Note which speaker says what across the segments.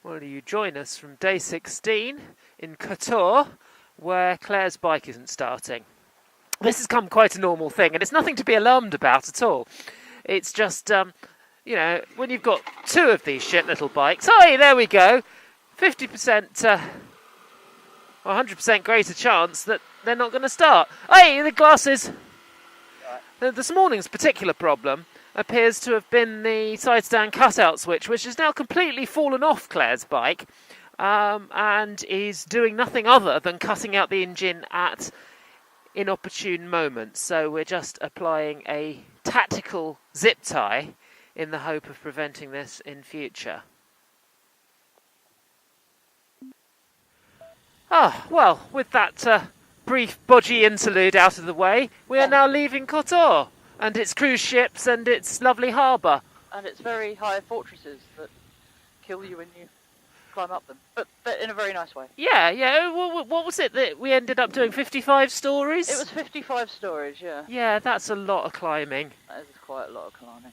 Speaker 1: Will you join us from day 16 in Kotor, where Claire's bike isn't starting? This has become quite a normal thing, and it's nothing to be alarmed about at all. It's just, you know, when you've got two of these shit little bikes. Oh, there we go. 50% or 100% greater chance that they're not going to start. Hey, the glasses. This morning's particular problem appears to have been the side stand cutout switch, which has now completely fallen off Claire's bike and is doing nothing other than cutting out the engine at inopportune moments. So we're just applying a tactical zip tie in the hope of preventing this in future. Ah, well, with that brief bodgy interlude out of the way, we are now leaving Kotor and its cruise ships and its lovely harbour.
Speaker 2: And its very high fortresses that kill you when you climb up them, but in a very nice way.
Speaker 1: Yeah. What was it that we ended up doing? 55 stories?
Speaker 2: It was 55 stories, yeah.
Speaker 1: Yeah, that's a lot of climbing.
Speaker 2: That is quite a lot of climbing.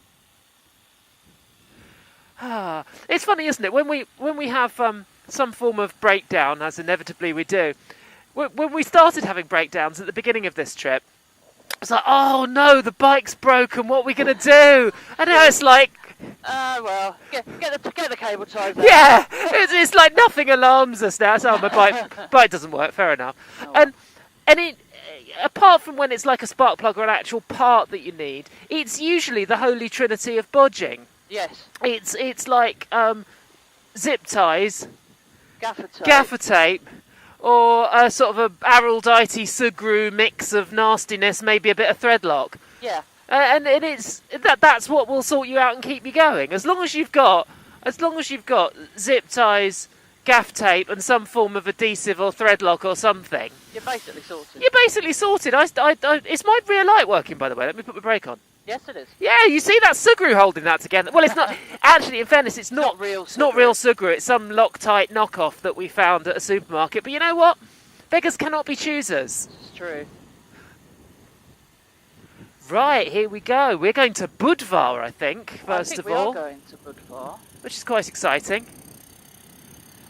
Speaker 1: Ah, it's funny, isn't it? When we have some form of breakdown, as inevitably we do. When we started having breakdowns at the beginning of this trip, it's like, oh no, the bike's broken. What are we going to do? And now it's like,
Speaker 2: well, get the cable ties out.
Speaker 1: yeah, it's like nothing alarms us now. So my bike doesn't work. Fair enough.
Speaker 2: Oh.
Speaker 1: And it, apart from when it's like a spark plug or an actual part that you need, it's usually the holy trinity of bodging.
Speaker 2: Yes.
Speaker 1: It's like zip ties,
Speaker 2: Gaffer tape.
Speaker 1: or a sort of a Araldite Sugru mix of nastiness, maybe a bit of thread lock.
Speaker 2: Yeah.
Speaker 1: And it's that's what will sort you out and keep you going. As long as you've got zip ties, gaff tape, and some form of adhesive or thread lock or something,
Speaker 2: You're basically sorted.
Speaker 1: you're basically sorted. It's my rear light working, by the way. Let me put my brake on.
Speaker 2: Yes, it is.
Speaker 1: Yeah, you see that Sugru holding that together. Well, it's not actually. In fairness, it's not
Speaker 2: real.
Speaker 1: It's not real Sugru. It's some Loctite knockoff that we found at a supermarket. But you know what? Beggars cannot be choosers.
Speaker 2: It's true.
Speaker 1: Right, here we go. We're going to Budvar, I think. First of all,
Speaker 2: we are going to Budvar,
Speaker 1: which is quite exciting.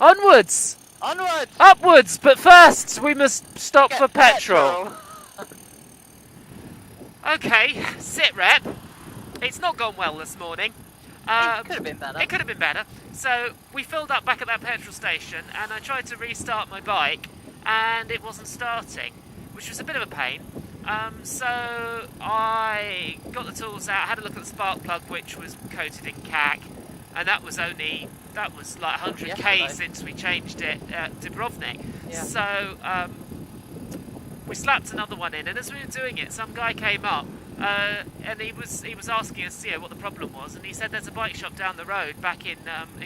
Speaker 1: Onwards,
Speaker 2: onwards,
Speaker 1: upwards. But first, we must stop for petrol. Okay, sit rep. It's not gone well this morning.
Speaker 2: It could have been better.
Speaker 1: It could have been better. So we filled up back at that petrol station and I tried to restart my bike and it wasn't starting, which was a bit of a pain. So I got the tools out, had a look at the spark plug, which was coated in cack, and that was like 100k since we changed it at Dubrovnik.
Speaker 2: Yeah.
Speaker 1: So we slapped another one in, and as we were doing it, some guy came up and he was asking us, what the problem was, and he said there's a bike shop down the road back in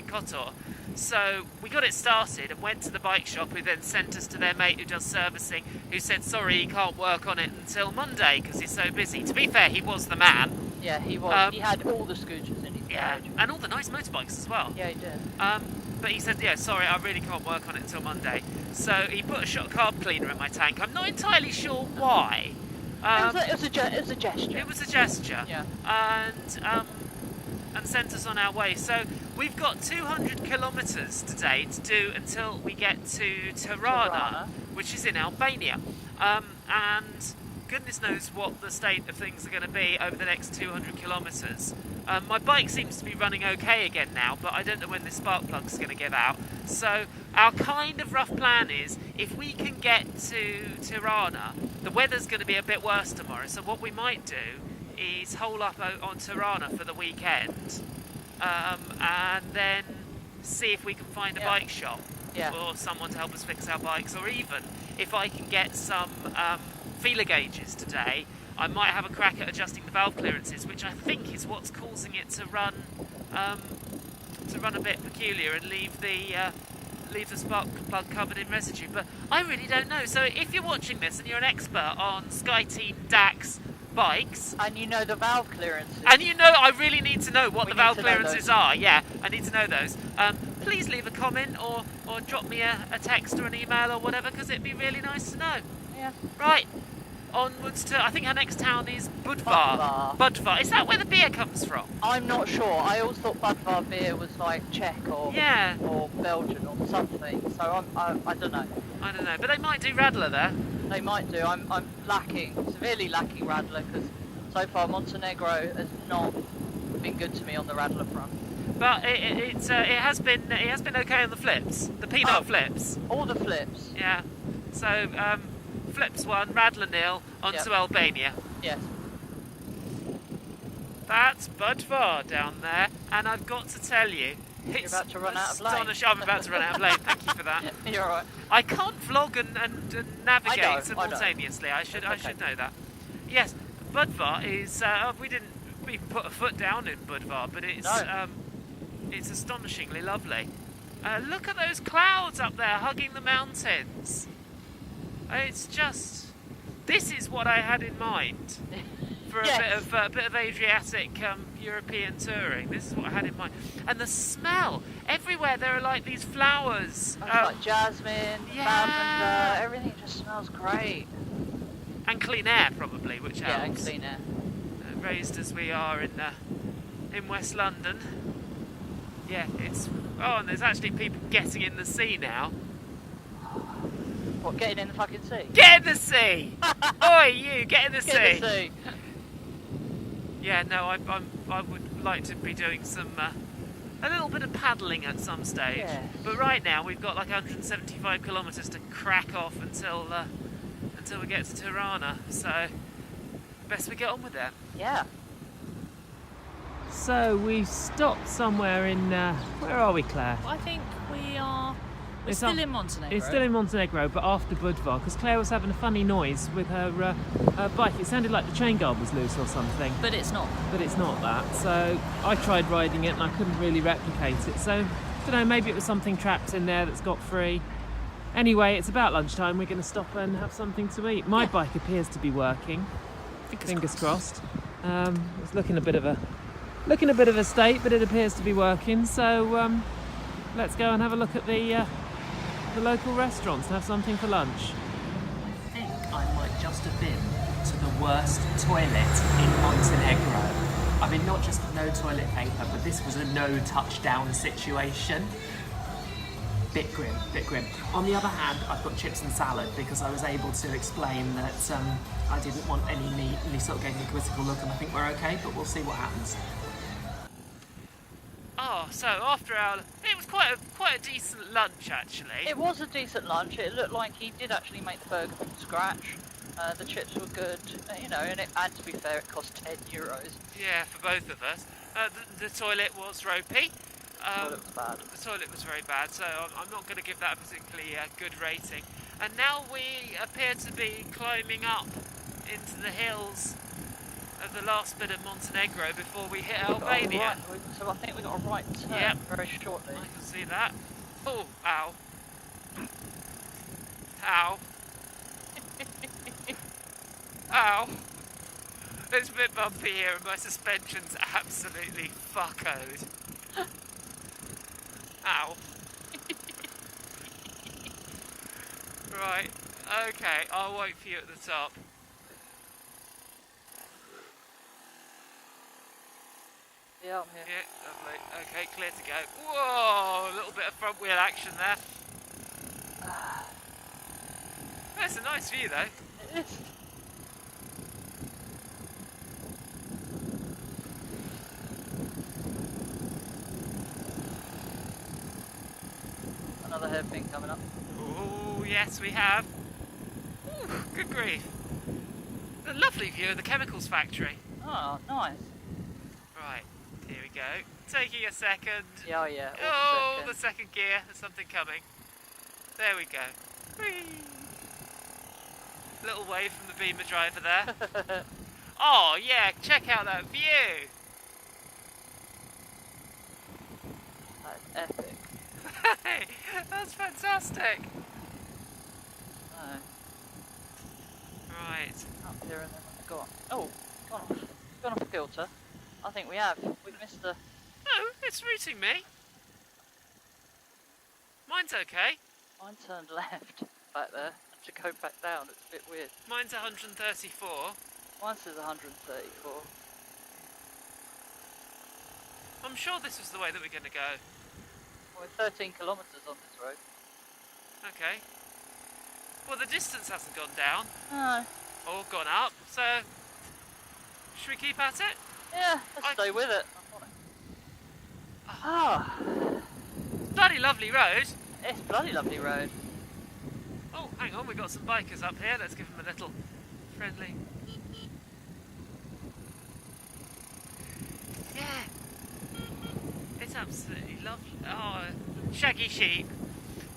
Speaker 1: Kotor. So we got it started and went to the bike shop, who then sent us to their mate who does servicing, who said sorry, he can't work on it until Monday because he's so busy. To be fair, he was the man.
Speaker 2: Yeah, he was. He had all the scooters in his garage.
Speaker 1: And all the nice motorbikes as well.
Speaker 2: Yeah, he did.
Speaker 1: But he said, sorry, I really can't work on it until Monday. So he put a shot of carb cleaner in my tank. I'm not entirely sure why.
Speaker 2: It was a gesture.
Speaker 1: It was a gesture.
Speaker 2: Yeah.
Speaker 1: And sent us on our way. So we've got 200 kilometres today to do until we get to Tirana, which is in Albania. And goodness knows what the state of things are going to be over the next 200 kilometres. My bike seems to be running okay again now, but I don't know when the spark plug's going to give out. So our kind of rough plan is, if we can get to Tirana, the weather's going to be a bit worse tomorrow, so what we might do is hole up on Tirana for the weekend, and then see if we can find a bike shop or someone to help us fix our bikes, or even if I can get some feeler gauges today, I might have a crack at adjusting the valve clearances, which I think is what's causing it to run a bit peculiar and leave the spark plug covered in residue. But I really don't know. So if you're watching this and you're an expert on SkyTeam Dax bikes,
Speaker 2: and you know the valve clearances,
Speaker 1: and I really need to know what the valve clearances are. Yeah, I need to know those. Please leave a comment or drop me a text or an email or whatever, because it'd be really nice to know.
Speaker 2: Yeah.
Speaker 1: Right. onwards to, I think our next town is Budvar. Budvar. Is that where the beer comes from?
Speaker 2: I'm not sure. I always thought Budvar beer was like Czech or Belgian or something. So I don't know.
Speaker 1: I don't know, but they might do Radler there.
Speaker 2: They might do. I'm severely lacking Radler because so far Montenegro has not been good to me on the Radler front.
Speaker 1: But it has been okay on the flips, the peanut flips.
Speaker 2: All the flips.
Speaker 1: Yeah. So flips 1, Radler 0, on to Albania.
Speaker 2: Yes.
Speaker 1: That's Budvar down there, and I've got to tell you,
Speaker 2: You're about to run out of lane.
Speaker 1: I'm about to run out of lane. Thank you for that.
Speaker 2: You're alright.
Speaker 1: I can't vlog and navigate simultaneously. I should know that. Yes, Budvar is. We didn't put a foot down in Budvar, but it's astonishingly lovely. Look at those clouds up there hugging the mountains. It's just. This is what I had in mind for a bit of Adriatic European touring. This is what I had in mind. And the smell everywhere. There are like these flowers.
Speaker 2: Like jasmine, lavender. Everything just smells great.
Speaker 1: And clean air, probably, which helps.
Speaker 2: Yeah, and clean air.
Speaker 1: Raised as we are in West London. Yeah, it's. Oh, and there's actually people getting in the sea now.
Speaker 2: What, getting in the fucking sea?
Speaker 1: Get in the sea! Oi, you, get in the sea!
Speaker 2: Get in the sea!
Speaker 1: Yeah, no, I would like to be doing some a little bit of paddling at some stage.
Speaker 2: Yes.
Speaker 1: But right now we've got like 175 kilometres to crack off until we get to Tirana. So best we get on with that.
Speaker 2: Yeah.
Speaker 1: So we've stopped somewhere in where are we, Claire?
Speaker 3: I think we're still in Montenegro.
Speaker 1: It's still in Montenegro, but after Budvar, because Claire was having a funny noise with her bike. It sounded like the chain guard was loose or something.
Speaker 3: But it's not.
Speaker 1: But it's not that. So I tried riding it and I couldn't really replicate it. So, I don't know, maybe it was something trapped in there that's got free. Anyway, it's about lunchtime. We're going to stop and have something to eat. My bike appears to be working. Fingers crossed. It's looking a bit of a state, but it appears to be working. So let's go and have a look at the local restaurants and have something for lunch. I think I might just have been to the worst toilet in Montenegro. I mean, not just no toilet paper, but this was a no touchdown situation. Bit grim. On the other hand, I've got chips and salad because I was able to explain that I didn't want any meat, and he sort of gave me a quizzical look, and I think we're okay, but we'll see what happens. Oh, so after it was quite a decent lunch actually.
Speaker 2: It was a decent lunch. It looked like he did actually make the burger from scratch. The chips were good, and to be fair, it cost €10.
Speaker 1: Yeah, for both of us. The toilet was ropey.
Speaker 2: The toilet was bad.
Speaker 1: The toilet was very bad, so I'm not going to give that a particularly good rating. And now we appear to be climbing up into the hills of the last bit of Montenegro before we hit Albania.
Speaker 2: So I think we got a right turn very shortly.
Speaker 1: I can see that. Oh, ow. Ow. Ow. It's a bit bumpy here and my suspension's absolutely fuckoed. Ow. Right, okay, I'll wait for you at the top.
Speaker 2: Yeah, I'm here.
Speaker 1: Yeah, lovely. Okay, clear to go. Whoa, a little bit of front wheel action there. That's a nice view though.
Speaker 2: It is. Another hairpin coming up.
Speaker 1: Oh, yes, we have. Ooh, good grief. A lovely view of the chemicals factory.
Speaker 2: Oh, nice.
Speaker 1: Right, here we go. Taking a second.
Speaker 2: Yeah, yeah.
Speaker 1: Oh, the second gear. There's something coming. There we go. Whee! Little wave from the Beamer driver there. Oh, yeah, check out that view.
Speaker 2: That's epic.
Speaker 1: Hey, that's fantastic.
Speaker 2: No.
Speaker 1: Right.
Speaker 2: Up here and then go on. Oh, gone off kilter. I think we have. We've missed the.
Speaker 1: No, it's routing me. Mine's okay.
Speaker 2: Mine turned left back there. to go back down. It's a bit weird.
Speaker 1: Mine's 134.
Speaker 2: Mine says 134.
Speaker 1: I'm sure this was the way that we're going to go.
Speaker 2: We're 13 kilometres on this road.
Speaker 1: Okay. Well, the distance hasn't gone down.
Speaker 2: No.
Speaker 1: Or gone up, so... Should we keep at it?
Speaker 2: Yeah, let's stay with it. Ah.
Speaker 1: Bloody lovely road.
Speaker 2: It's a bloody lovely road.
Speaker 1: Oh, hang on, we've got some bikers up here. Let's give them a little friendly... Yeah. It's absolutely lovely. Oh, shaggy sheep.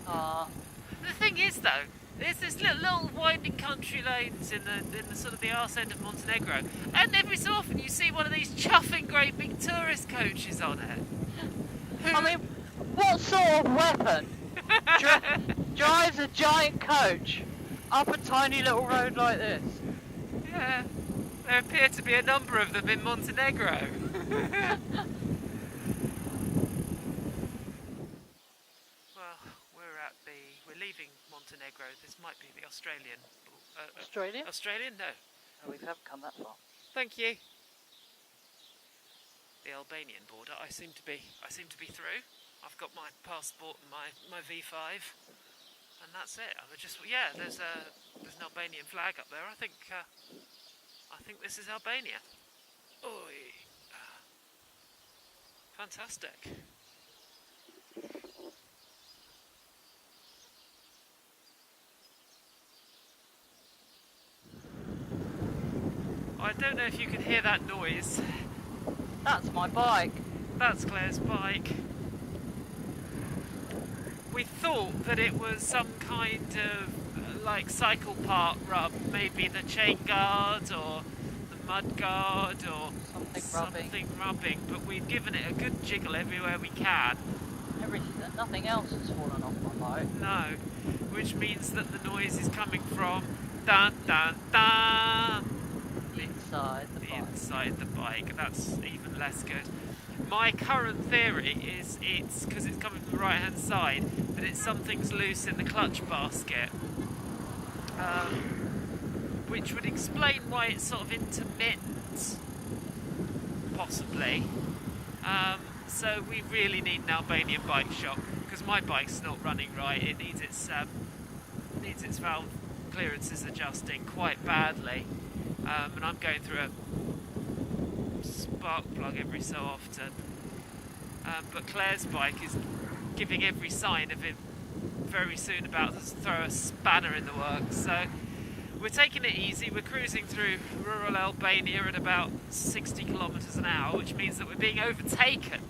Speaker 2: Ah.
Speaker 1: The thing is, though, there's this little winding country lanes in the sort of the arse end of Montenegro, and every so often you see one of these chuffing great big tourist coaches on it.
Speaker 2: I mean, what sort of weapon drives a giant coach up a tiny little road like this?
Speaker 1: Yeah, there appear to be a number of them in Montenegro. We're leaving Montenegro. This might be the Australian.
Speaker 2: Australia?
Speaker 1: Australian? No.
Speaker 2: Oh, we haven't come that far.
Speaker 1: Thank you. The Albanian border. I seem to be through. I've got my passport and my V5, and that's it. There's an Albanian flag up there. I think this is Albania. Oi. Fantastic. I don't know if you can hear that noise.
Speaker 2: That's my bike.
Speaker 1: That's Claire's bike. We thought that it was some kind of like cycle part rub, maybe the chain guard or the mud guard or something rubbing, but we've given it a good jiggle everywhere we can.
Speaker 2: Nothing else has fallen off my bike.
Speaker 1: No, which means that the noise is coming from dun dun dun. Inside the bike. That's even less good. My current theory is it's because it's coming from the right hand side, that it's something's loose in the clutch basket, which would explain why it's sort of intermittent, possibly. So we really need an Albanian bike shop, because my bike's not running right. It needs its valve clearances adjusting quite badly. And I'm going through a spark plug every so often. But Claire's bike is giving every sign of it very soon about to throw a spanner in the works. So we're taking it easy. We're cruising through rural Albania at about 60 kilometres an hour, which means that we're being overtaken.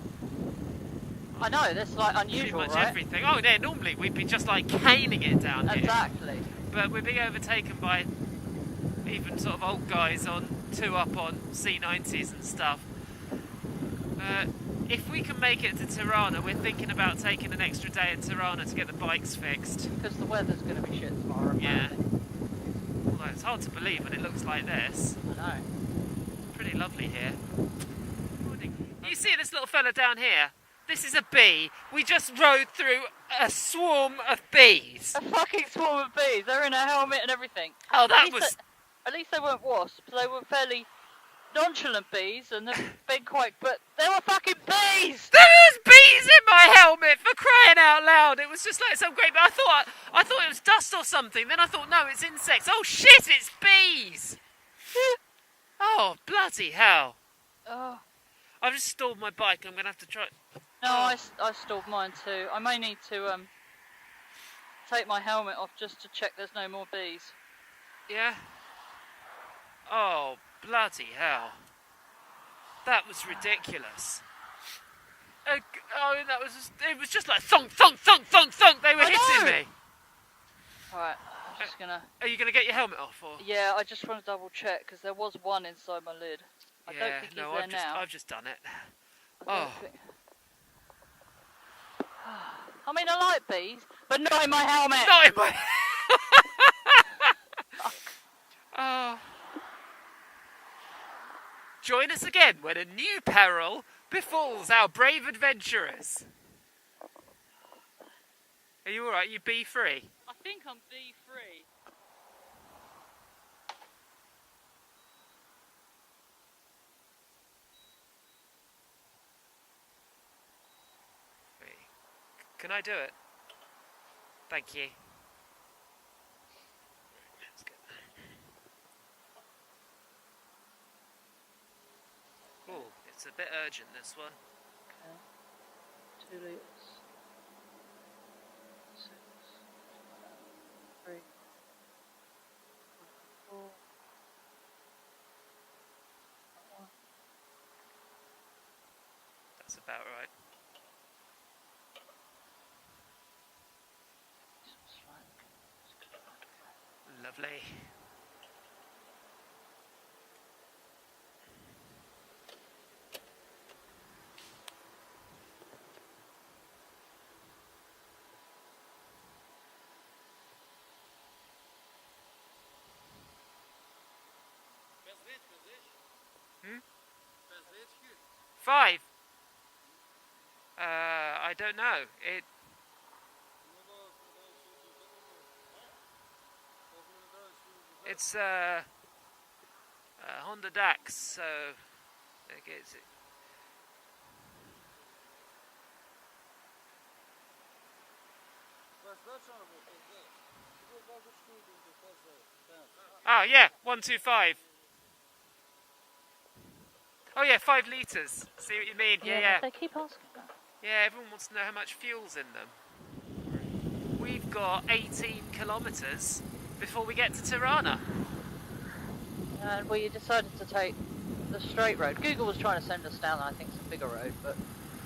Speaker 2: I know, that's like unusual,
Speaker 1: pretty much
Speaker 2: right?
Speaker 1: Everything. Oh, yeah, normally we'd be just like caning it down here.
Speaker 2: Exactly.
Speaker 1: But we're being overtaken by even sort of old guys on 2-up on C90s and stuff. If we can make it to Tirana, we're thinking about taking an extra day in Tirana to get the bikes fixed.
Speaker 2: Because the weather's going to be shit tomorrow.
Speaker 1: Yeah. Although it's hard to believe when it looks like this.
Speaker 2: I know.
Speaker 1: Pretty lovely here. You see this little fella down here? This is a bee. We just rode through a swarm of bees.
Speaker 2: A fucking swarm of bees. They're in a helmet and everything.
Speaker 1: Oh, that was...
Speaker 2: At least they weren't wasps. They were fairly nonchalant bees, and they've been quite... But they were fucking bees!
Speaker 1: There was bees in my helmet, for crying out loud. It was just like some great... I thought it was dust or something. Then I thought, no, it's insects. Oh, shit, it's bees! Oh, bloody hell.
Speaker 2: Oh.
Speaker 1: I've just stalled my bike. I'm going to have to try...
Speaker 2: No, I stalled mine too. I may need to take my helmet off just to check there's no more bees.
Speaker 1: Yeah? Oh, bloody hell. That was ridiculous. It was just like thunk, thunk, thunk, thunk, thunk. They were hitting me.
Speaker 2: Alright, I'm just gonna...
Speaker 1: Are you going to get your helmet off? Or?
Speaker 2: Yeah, I just want to double check because there was one inside my lid. I don't think he's there now.
Speaker 1: I've just done it. Oh.
Speaker 2: I mean, I like bees, but not in my helmet.
Speaker 1: Not in my... Oh. Join us again when a new peril befalls our brave adventurers. Are you alright? You bee free?
Speaker 2: I think I'm bee free.
Speaker 1: Can I do it? Thank you. Oh, it's a bit urgent, this one.
Speaker 2: Okay. 2 litres. 6. 3. 4. That one.
Speaker 1: That's about right.
Speaker 2: Some slack.
Speaker 1: Lovely. Hmm? 5. I don't know. It's Honda Dax, so I guess it. Oh yeah, 125. Oh yeah, 5 litres. See what you mean? Yeah.
Speaker 2: They keep asking that.
Speaker 1: Yeah, everyone wants to know how much fuel's in them. We've got 18 kilometres before we get to Tirana.
Speaker 2: And we decided to take the straight road. Google was trying to send us down, I think, some bigger road, but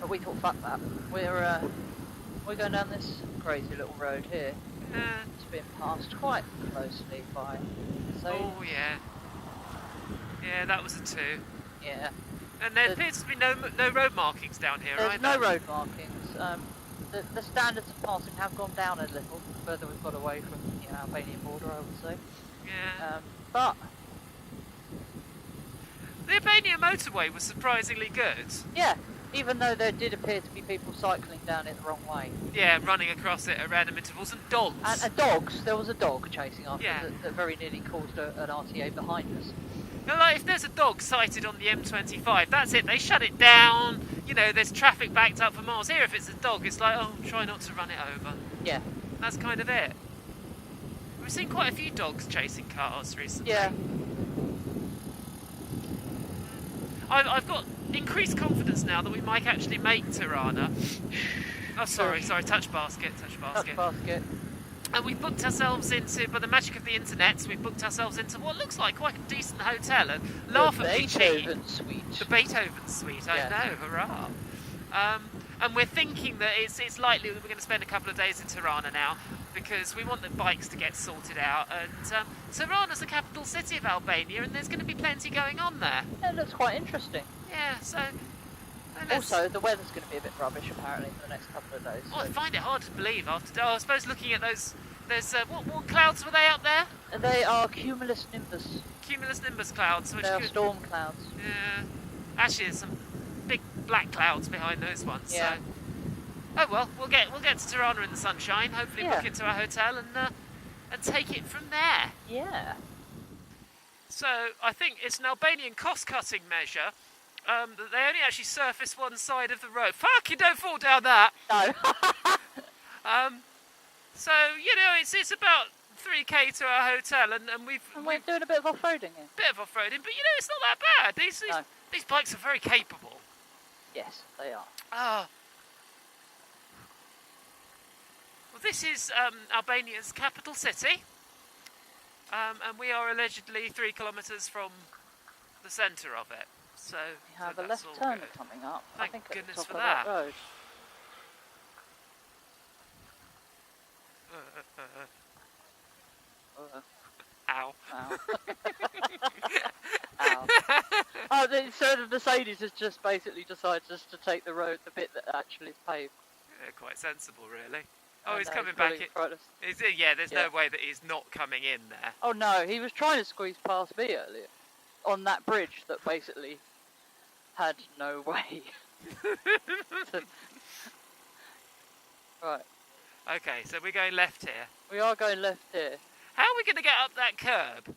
Speaker 2: we thought, fuck that. We're going down this crazy little road here. It's been passed quite closely by.
Speaker 1: Oh yeah. Yeah, that was a 2.
Speaker 2: Yeah.
Speaker 1: And there appears to be no road markings down here,
Speaker 2: There's
Speaker 1: either.
Speaker 2: no road markings. The standards of passing have gone down a little the further we've got away from the Albanian border, I would say.
Speaker 1: Yeah.
Speaker 2: But
Speaker 1: the Albania motorway was surprisingly good.
Speaker 2: yeah, even though there did appear to be people cycling down it the wrong way.
Speaker 1: Yeah, running across it at random intervals, and dogs.
Speaker 2: And dogs. There was a dog chasing after
Speaker 1: Yeah.
Speaker 2: that very nearly caused an RTA behind us.
Speaker 1: Now, like, if there's a dog sighted on the M25, that's it. They shut it down. You know, there's traffic backed up for miles. Here, if it's a dog, it's like, oh, try not to run it over.
Speaker 2: Yeah.
Speaker 1: That's kind of it. We've seen quite a few dogs chasing cars recently.
Speaker 2: Yeah.
Speaker 1: I've got increased confidence now that we might actually make Tirana. Oh, sorry, touch basket.
Speaker 2: Touch basket.
Speaker 1: And we've booked ourselves into, by the magic of the internet, we've booked ourselves into what looks like quite a decent hotel, and laughably cheap.
Speaker 2: The Beethoven Suite.
Speaker 1: The Beethoven Suite, I know, hurrah. And we're thinking that it's likely that we're going to spend a couple of days in Tirana now, because we want the bikes to get sorted out, and Tirana's the capital city of Albania, and there's going to be plenty going on there.
Speaker 2: It looks quite interesting.
Speaker 1: Yeah, so...
Speaker 2: Also, the weather's going to be a bit rubbish apparently for the next couple of days.
Speaker 1: Oh, I find it hard to believe after... Oh, I suppose looking at those... There's... what clouds were they up there?
Speaker 2: They are cumulus nimbus.
Speaker 1: Cumulus nimbus clouds. Which
Speaker 2: They are storm clouds.
Speaker 1: Yeah. Actually, there's some big black clouds behind those ones.
Speaker 2: Yeah.
Speaker 1: So. Oh well, we'll get to Tirana in the sunshine. Hopefully, book into our hotel and take it from there.
Speaker 2: Yeah.
Speaker 1: So I think it's an Albanian cost-cutting measure. That they only actually surface one side of the road. Fuck! You don't fall down that.
Speaker 2: No.
Speaker 1: So you know, it's about 3k to our hotel, and
Speaker 2: we're doing a bit of off-roading here.
Speaker 1: Bit of off-roading, but you know, it's not that bad. These bikes are very capable.
Speaker 2: Yes, they are.
Speaker 1: Well, this is Albania's capital city, and we are allegedly 3 kilometres from the centre of it. So
Speaker 2: we have a
Speaker 1: that's
Speaker 2: left
Speaker 1: all
Speaker 2: turn
Speaker 1: good.
Speaker 2: coming up.
Speaker 1: Thank
Speaker 2: I think
Speaker 1: goodness
Speaker 2: at the top
Speaker 1: for
Speaker 2: of
Speaker 1: that.
Speaker 2: Road.
Speaker 1: Ow.
Speaker 2: Ow. Ow. Oh, so the Mercedes has just basically decided just to take the road, the bit that actually is paved.
Speaker 1: Yeah, quite sensible, really. Oh, he's
Speaker 2: no,
Speaker 1: coming
Speaker 2: he's
Speaker 1: back
Speaker 2: really
Speaker 1: in.
Speaker 2: frightened us.
Speaker 1: Yeah, there's
Speaker 2: Yeah.
Speaker 1: no way that he's not coming in there.
Speaker 2: Oh no, he was trying to squeeze past me earlier on that bridge that basically had no way. Right.
Speaker 1: Okay, so we're going left here.
Speaker 2: We are going left here.
Speaker 1: How are we going to get up that curb?